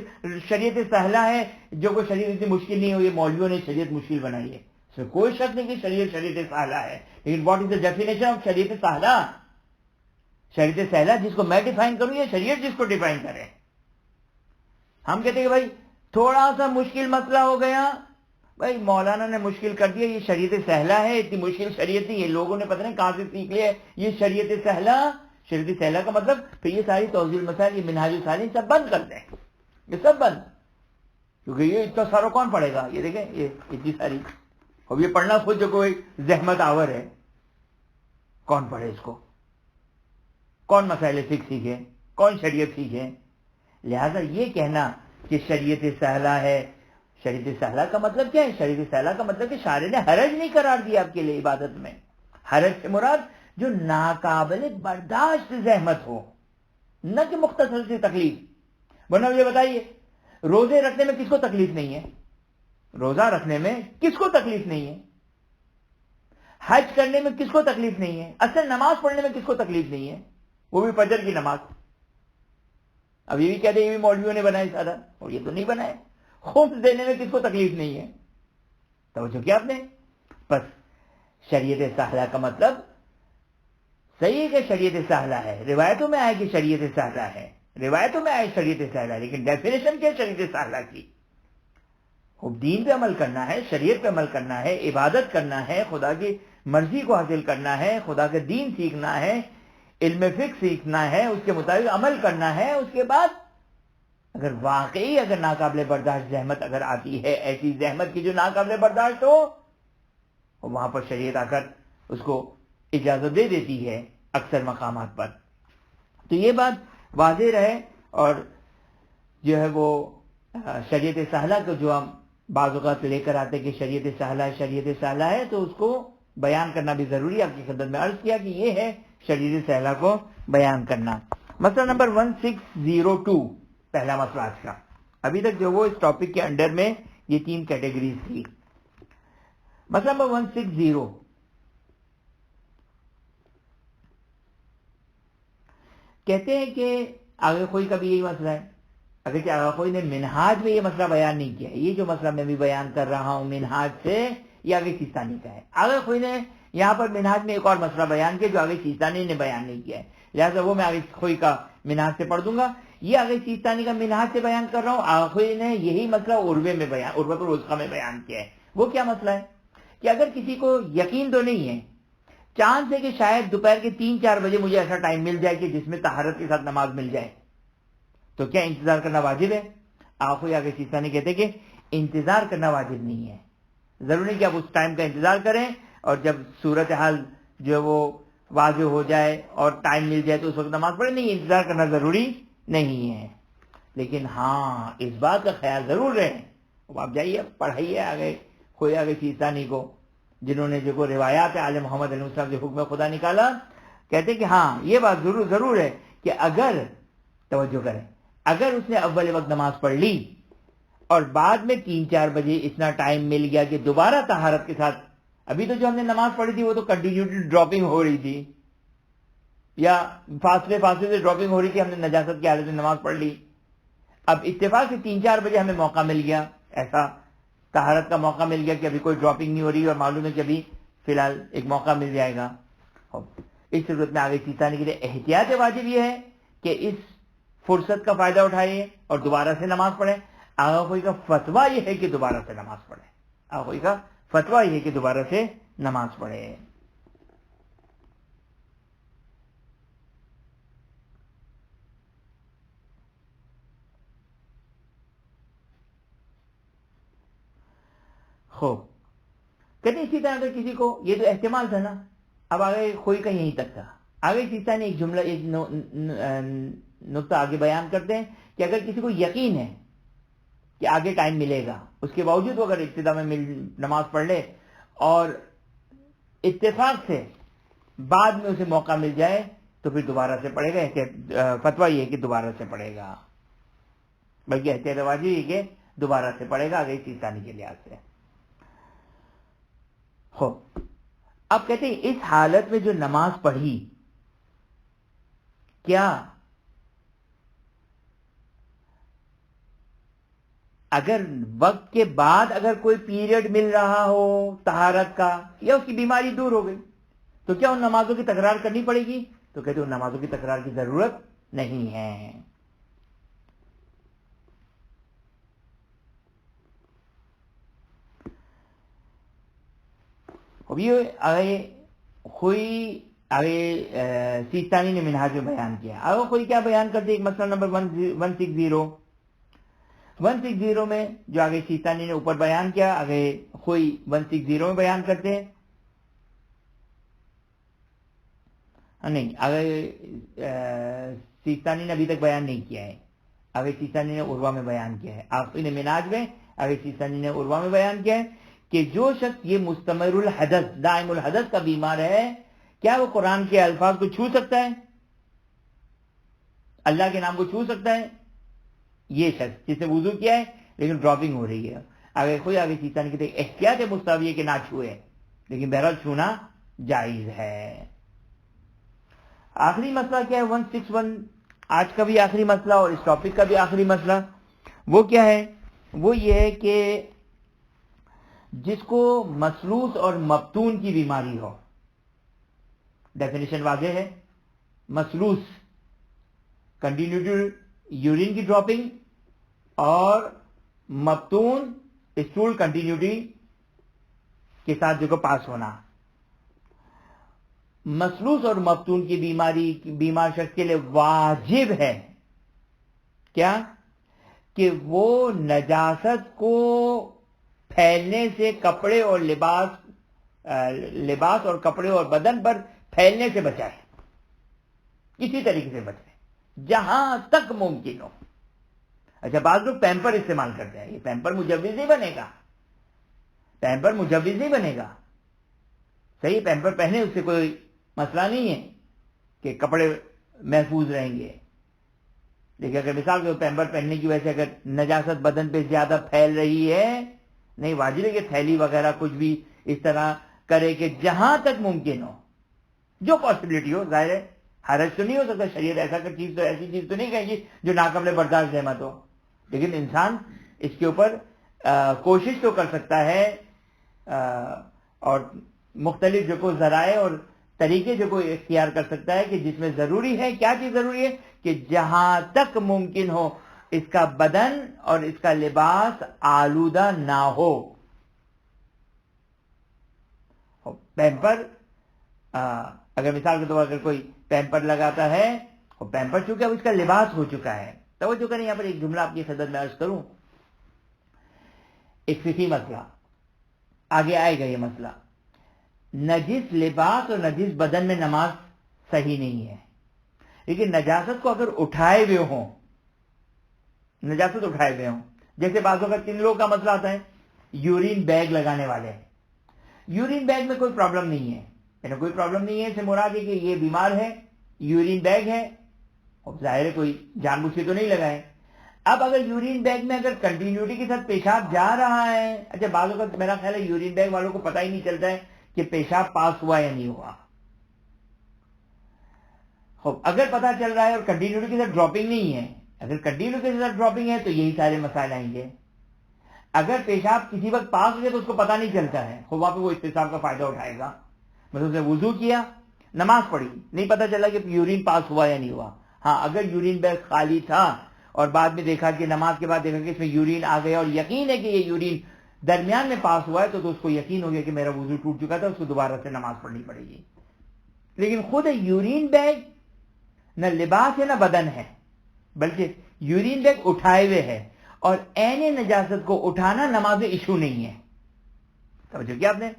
شریعت سہلہ ہے، جو کوئی شریعت اتنی مشکل نہیں ہو. یہ مولویوں نے شریعت مشکل بنائی ہے. اس میں کوئی شک نہیں کہ شریعت سہلہ ہے، لیکن what is the definition of شریعت سہلہ؟ شریعت سہلہ جس کو میں ڈیفائن کروں یا شریعت جس کو ڈیفائن کرے؟ ہم کہتے ہیں کہ بھائی تھوڑا سا مشکل مسئلہ ہو گیا بھائی مولانا نے مشکل کر دیا، یہ شریعت سہلہ ہے، اتنی مشکل شریعت نہیں، یہ لوگوں نے پتہ نہیں کہاں سے سیکھ لیا یہ شریعت سہلہ. شریعت سہلہ کا مطلب پھر یہ ساری توضیح المسائل، یہ منہاج الصالحین سب بند کر دیں، یہ سب بند، کیونکہ یہ اتنا سارا کون پڑھے گا؟ یہ دیکھیں یہ اتنی ساری، اب یہ پڑھنا خود جو کوئی زحمت آور ہے، کون پڑھے اس کو؟ کون مسائل فقہ سیکھے؟ کون شریعت سیکھے؟ لہذا یہ کہنا کہ شریعت سہلہ ہے، شریعت سہلہ کا مطلب کیا ہے؟ شریعت سہلہ کا مطلب کہ شارع نے حرج نہیں قرار دیا آپ کے لیے عبادت میں. حرج سے مراد جو ناقابل برداشت زحمت ہو، نہ کہ مختصر سی تکلیف. ورنہ مجھے بتائیے روزے رکھنے میں کس کو تکلیف نہیں ہے؟ روزہ رکھنے میں کس کو تکلیف نہیں ہے؟ حج کرنے میں کس کو تکلیف نہیں ہے؟ اصل نماز پڑھنے میں کس کو تکلیف نہیں ہے؟ وہ بھی فجر کی نماز. اب یہ بھی کہتے ہیں یہ بھی مولویوں نے بنائے سارا، اور یہ تو نہیں بنائے. خمس دینے میں کس کو تکلیف نہیں ہے؟ توجہ کیا آپ نے؟ بس شریعت سہلہ کا مطلب صحیح ہے کہ شریعت سہلہ ہے، روایتوں میں آئے کہ شریعت سہلہ ہے، روایتوں میں آئے شریعت سہلہ، لیکن ڈیفینیشن کیا شریعت سہلہ کی؟ خوب دین پہ عمل کرنا ہے، شریعت پہ عمل کرنا ہے، عبادت کرنا ہے، خدا کی مرضی کو حاصل کرنا ہے، خدا کے دین سیکھنا ہے، علم فقہ سیکھنا ہے، اس کے مطابق عمل کرنا ہے. اس کے بعد اگر واقعی اگر ناقابل برداشت زحمت اگر آتی ہے، ایسی زحمت کی جو ناقابل برداشت ہو، وہاں پر شریعت آ کر اس کو اجازت دے دیتی ہے اکثر مقامات پر. تو یہ بات واضح رہے. اور جو ہے وہ شریعت سہلہ کو جو ہم بعض اوقات لے کر آتے کہ شریعت سہلہ ہے، تو اس کو بیان کرنا بھی ضروری ہے. آپ کی خدمت میں عرض کیا کہ یہ ہے شریعت سہلہ کو بیان کرنا. مسئلہ نمبر 1602، پہلا مسئلہ آج کا. ابھی تک جو وہ اس ٹاپک کے انڈر میں یہ 3 کیٹیگریز تھی. مسئلہ نمبر 160 کہتے ہیں کہ آگے خوئی کا بھی یہی مسئلہ ہے. اگر کہ آگے خوئی نے منہاج میں یہ مسئلہ بیان نہیں کیا، یہ جو مسئلہ میں بھی بیان کر رہا ہوں منہاج سے، یہ آگے سیستانی کا ہے. آگے خوئی نے یہاں پر منہاج میں ایک اور مسئلہ بیان کیا جو آگے سیستانی نے بیان نہیں کیا ہے، لہٰذا وہ میں آگے خوئی کا منہاج سے پڑھ دوں گا. یہ آگے سیستانی کا منہاج سے بیان کر رہا ہوں. آگے خوئی نے یہی مسئلہ عروۃ الوثقی میں بیان کیا ہے. وہ کیا مسئلہ ہے کہ اگر کسی کو یقین تو نہیں ہے، چاند سے کہ شاید دوپہر کے 3-4 بجے مجھے ایسا ٹائم مل جائے کہ جس میں طہارت کے ساتھ نماز مل جائے، تو کیا انتظار کرنا واجب ہے؟ آگے سیستانی کہتے کہ انتظار کرنا واجب نہیں ہے. ضروری نہیں کہ آپ اس ٹائم کا انتظار کریں اور جب صورتحال جو وہ واضح ہو جائے اور ٹائم مل جائے تو اس وقت نماز پڑھے. نہیں، انتظار کرنا ضروری نہیں ہے. لیکن ہاں اس بات کا خیال ضرور رہے، اب آپ جائیے پڑھائیے آگے سیستانی کو، جنہوں نے جو روایات عالم محمد علیہ السلام سے حکم خدا نکالا. کہتے کہ ہاں یہ بات ضرور ہے کہ اگر توجہ کریں، اگر اس نے اول وقت نماز پڑھ لی اور بعد میں 3-4 بجے اتنا ٹائم مل گیا کہ دوبارہ طہارت کے ساتھ، ابھی تو جو ہم نے نماز پڑھی تھی وہ تو کنٹینیوٹی ڈراپنگ ہو رہی تھی یا فاصلے سے ڈراپنگ ہو رہی تھی، ہم نے نجاست کی حالت میں نماز پڑھ لی. اب اتفاق سے 3-4 بجے ہمیں موقع مل گیا، ایسا طہارت کا موقع مل گیا کہ ابھی کوئی ڈراپنگ نہیں ہو رہی اور معلوم ہے کہ ابھی فی الحال ایک موقع مل جائے گا. اس صورت میں آگے سیستانی کے لیے احتیاط واجب یہ ہے کہ اس فرصت کا فائدہ اٹھائیے اور دوبارہ سے نماز پڑھیں. آگے کوئی کا فتویٰ یہ ہے کہ دوبارہ سے نماز پڑھیں. آگے کوئی کا فتویٰ یہ ہے کہ دوبارہ سے نماز پڑھیں. خوب کہتے اسی طرح اگر کسی کو، یہ تو احتمال تھا نا، اب آگے کوئی کا یہیں تک تھا. آگے سیستانی ایک جملہ، ایک نقطہ آگے بیان کرتے ہیں کہ اگر کسی کو یقین ہے کہ آگے ٹائم ملے گا، اس کے باوجود وہ اگر ابتدا میں نماز پڑھ لے اور اتفاق سے بعد میں اسے موقع مل جائے تو پھر دوبارہ سے پڑھے گا. فتویٰ یہ ہے کہ دوبارہ سے پڑھے گا، بلکہ احتیاط واجب یہ کہ دوبارہ سے پڑھے گا آگے سیستانی کے لحاظ سے. اب کہتے ہیں اس حالت میں جو نماز پڑھی، کیا اگر وقت کے بعد اگر کوئی پیریڈ مل رہا ہو طہارت کا یا اس کی بیماری دور ہو گئی تو کیا ان نمازوں کی تکرار کرنی پڑے گی؟ تو کہتے ہیں ان نمازوں کی تکرار کی ضرورت نہیں ہے. اب یہ آگے خوئی آگے سیستانی نے منہاج میں بیان کیا. آگے خوئی کیا بیان کرتے ایک مسئلہ نمبر 160 میں جو آگے سیستانی نے اوپر بیان کیا آگے خوئی 160 میں بیان کرتے ہیں. نہیں آگے سیستانی نے ابھی تک بیان نہیں کیا ہے. آگے سیستانی نے عروہ میں بیان کیا ہے. آخری نے مناج میں آگے سیستانی نے عروہ میں بیان کیا ہے کہ جو شخص یہ مستمر الحدث دائم الحدث کا بیمار ہے کیا وہ قرآن کے الفاظ کو چھو سکتا ہے؟ اللہ کے نام کو چھو سکتا ہے؟ یہ شخص جس نے وضو کیا ہے لیکن ڈراپنگ ہو رہی ہے. آگے کوئی آگے سیستانی کہتے ہیں احتیاط مستوی ہے کہ نہ چھوئے لیکن بہرحال چھونا جائز ہے. آخری مسئلہ کیا ہے 161 آج کا بھی آخری مسئلہ اور اس ٹاپک کا بھی آخری مسئلہ وہ کیا ہے؟ وہ یہ ہے کہ جس کو مسلوس اور مبتون کی بیماری ہو. ڈیفینیشن واضح ہے. مسلوس کنٹینیوٹی یورین کی ڈراپنگ اور مبتون اسٹول کنٹینیوٹی کے ساتھ جو کو پاس ہونا. مسلوس اور مبتون کی بیمار شخص کے لیے واجب ہے کیا کہ وہ نجاست کو پھیلنے سے کپڑے اور لباس اور کپڑے اور بدن پر پھیلنے سے بچائے. کسی طریقے سے بچائے جہاں تک ممکن ہو. اچھا بعض لوگ پیمپر استعمال کرتے ہیں. یہ پیمپر مجوز نہیں بنے گا. پیمپر مجوز نہیں بنے گا. صحیح پیمپر پہنے اس سے کوئی مسئلہ نہیں ہے کہ کپڑے محفوظ رہیں گے. لیکن اگر مثال کے پیمپر پہننے کی وجہ سے اگر نجاست بدن پہ زیادہ پھیل رہی ہے نہیں واجب ہے کہ تھیلی وغیرہ کچھ بھی اس طرح کرے کہ جہاں تک ممکن ہو جو پاسبلٹی ہو. ظاہر ہے حرج تو نہیں ہو سکتا. شریعت ایسی چیز تو نہیں کہے گی جو ناقابل برداشت احمد ہو. لیکن انسان اس کے اوپر کوشش تو کر سکتا ہے اور مختلف جو کو ذرائع اور طریقے جو کو اختیار کر سکتا ہے کہ جس میں ضروری ہے کیا چیز ضروری ہے کہ جہاں تک ممکن ہو اس کا بدن اور اس کا لباس آلودہ نہ ہو. پیمپر اگر مثال کے طور پر اگر کوئی پیمپر لگاتا ہے اور پیمپر چونکہ اب اس کا لباس ہو چکا ہے. توجہ کریں یہاں پر ایک جملہ آپ کی خدمت میں عرض کروں. ایک فقہی مسئلہ آگے آئے گا. یہ مسئلہ نجس لباس اور نجس بدن میں نماز صحیح نہیں ہے. لیکن نجاست کو اگر اٹھائے ہوئے ہوں جیسے بعض وقت 3 لوگوں کا مسئلہ آتا ہے یورین بیگ لگانے والے. یورین بیگ میں کوئی پرابلم نہیں ہے کوئی پرابلم نہیں ہے. سے مراد ہے کہ یہ بیمار ہے یورین بیگ ہے اور ظاہر ہے کوئی جان بوجھ کے تو نہیں لگائے. اب اگر یورین بیگ میں اگر کنٹینیوٹی کے ساتھ پیشاب جا رہا ہے. اچھا بعض وقت میرا خیال ہے یورین بیگ والوں کو پتہ ہی نہیں چلتا ہے کہ پیشاب پاس ہوا یا نہیں ہوا. اگر پتہ چل رہا ہے اور کنٹینیوٹی کے ساتھ ڈراپنگ نہیں ہے اگر کنٹینیوٹی کے ساتھ ڈراپنگ ہے تو یہی سارے مسائل آئیں گے. اگر پیشاب کسی وقت پاس ہو جائے تو اس کو پتہ نہیں چلتا ہے وہاں پہ وہ استحصاب کا فائدہ اٹھائے گا. مطلب اس نے وضو کیا نماز پڑھی نہیں پتہ چلا کہ یورین پاس ہوا یا نہیں ہوا. ہاں اگر یورین بیگ خالی تھا اور بعد میں دیکھا کہ نماز کے بعد دیکھا کہ اس میں یورین آ گیا اور یقین ہے کہ یہ یورین درمیان میں پاس ہوا ہے تو اس کو یقین ہو گیا کہ میرا وضو ٹوٹ چکا تھا اس کو دوبارہ سے نماز پڑھنی پڑے گی. لیکن خود یورین بیگ نہ لباس ہے نہ بدن ہے بلکہ یورین بیگ اٹھائے ہوئے ہے اور عین نجاست کو اٹھانا نماز ایشو نہیں ہے. توجہ کیا آپ نے.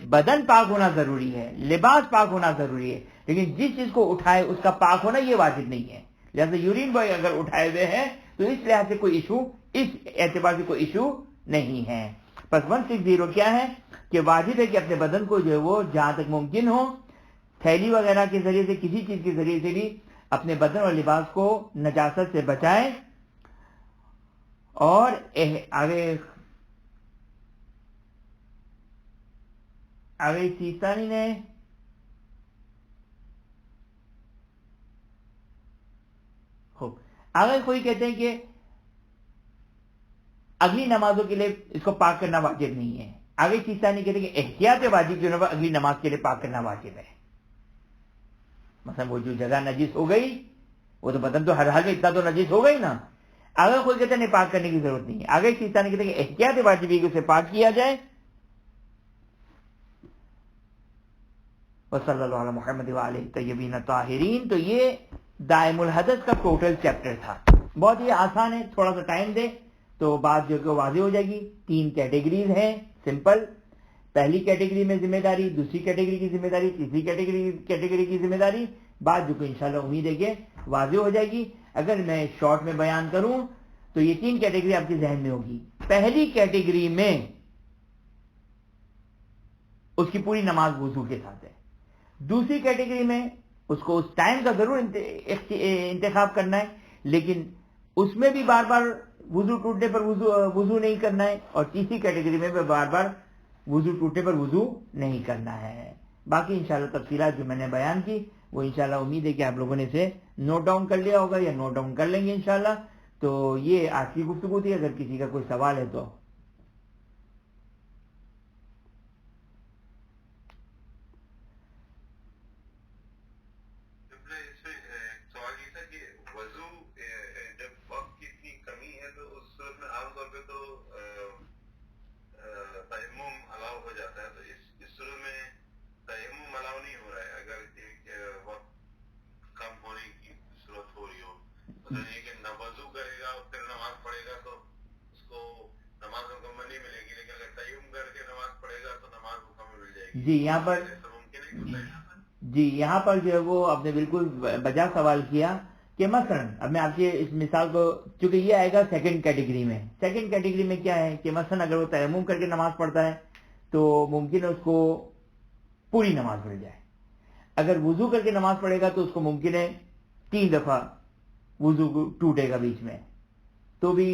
بدن پاک ہونا ضروری ہے لباس پاک ہونا ضروری ہے لیکن جس چیز کو اٹھائے اس کا پاک ہونا یہ واجب نہیں ہے. لہذا یورین بیگ اگر اٹھائے ہوئے ہیں تو اس لحاظ سے کوئی ایشو اس اعتبار سے کوئی ایشو نہیں ہے. پس 160 کیا ہے کہ واجب ہے کہ اپنے بدن کو جو ہے وہ جہاں تک ممکن ہو تھیلی وغیرہ کے ذریعے سے کسی چیز کے ذریعے سے بھی اپنے بدن اور لباس کو نجاست سے بچائیں. اور آگے سیستانی نے اگر کوئی کہتے ہیں کہ اگلی نمازوں کے لیے اس کو پاک کرنا واجب نہیں ہے. آگے سیستانی کہتے ہیں کہ احتیاط واجب جو ہے اگلی نماز کے لیے پاک کرنا واجب ہے. مثلا وہ جو جگہ نجس ہو گئی وہ تو بدن تو ہر حال میں اتنا تو نجس ہو گئی نا. اگر کوئی کہتے ہیں پاک کرنے کی ضرورت نہیں ہے. آگے سیستانی کہتے ہیں کہ احتیاط واجب ہے کہ اسے پاک کیا جائے وصلی اللہ علی محمد وآلہ طیبین طاہرین. تو یہ دائم الحدث کا ٹوٹل چیپٹر تھا. بہت ہی آسان ہے, تھوڑا سا ٹائم دے تو بات جو کہ واضح ہو جائے گی. 3 کیٹیگریز ہیں سمپل. پہلی کیٹیگری میں ذمہ داری, دوسری کیٹیگری کی ذمہ داری, تیسری کیٹیگری کی ذمہ داری. بات جو کہ انشاءاللہ امید ہے کہ واضح ہو جائے گی. اگر میں شارٹ میں بیان کروں تو یہ 3 کیٹیگری آپ کے ذہن میں ہوگی. پہلی کیٹیگری میں اس کی پوری نماز وضو کے ساتھ ہے. دوسری کیٹیگری میں اس کو اس ٹائم کا ضرور انتخاب کرنا ہے, لیکن اس میں بھی بار بار وضو ٹوٹنے پر وضو نہیں کرنا ہے. اور تیسری کیٹیگری میں بھی بار بار وضو ٹوٹنے پر وضو نہیں کرنا ہے. باقی انشاءاللہ تفصیلات جو میں نے بیان کی وہ انشاءاللہ امید ہے کہ آپ لوگوں نے اسے نوٹ ڈاؤن کر لیا ہوگا یا نوٹ ڈاؤن کر لیں گے انشاءاللہ. تو یہ آج کی گفتگو تھی. اگر کسی کا کوئی سوال ہے تو یہاں پر جو ہے وہ آپ نے بالکل بجا سوال کیا کہ مثلا اب میں آپ کی اس مثال کو, چونکہ یہ آئے گا سیکنڈ کیٹیگری میں. سیکنڈ کیٹیگری میں کیا ہے کہ مثلا اگر وہ تیمم کر کے نماز پڑھتا ہے تو ممکن ہے اس کو پوری نماز مل جائے. اگر وضو کر کے نماز پڑھے گا تو اس کو ممکن ہے 3 دفعہ وضو ٹوٹے گا بیچ میں, تو بھی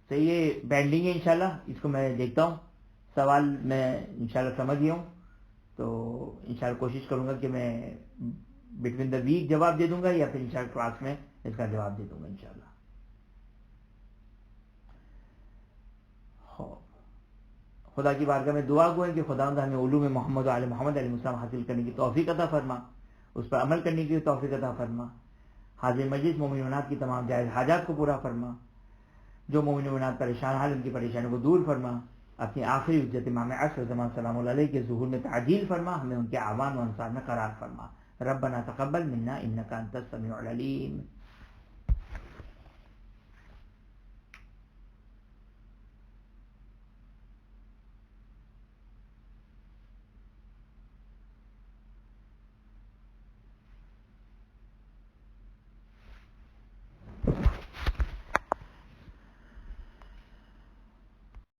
صحیح ہے. بینڈنگ ہے انشاءاللہ, اس کو میں دیکھتا ہوں. سوال میں انشاءاللہ سمجھ گیا ہوں, تو انشاءاللہ کوشش کروں گا کہ میں بٹوین دا ویک جواب دے دوں گا, یا پھر انشاءاللہ کلاس میں اس کا جواب دے دوں گا انشاءاللہ. خدا کی بارگاہ میں دعا گو ہے کہ خداوند ہمیں علوم محمد و آل محمد علیہ السلام حاصل کرنے کی توفیق عطا فرما, اس پر عمل کرنے کی توفیق عطا فرما. حاضر مجلس مومنات کی تمام جائز حاجات کو پورا فرما. جو مومنات پریشان حال ان کی پریشانیوں کو دور فرما. اپنی آخری حجت امام عصر زمان سلام اللہ علیہ کے ظہور میں تعجیل فرما. ہمیں ان کے اعوان و انصار میں قرار فرما. ربنا تقبل منا انک انت السمیع العلیم.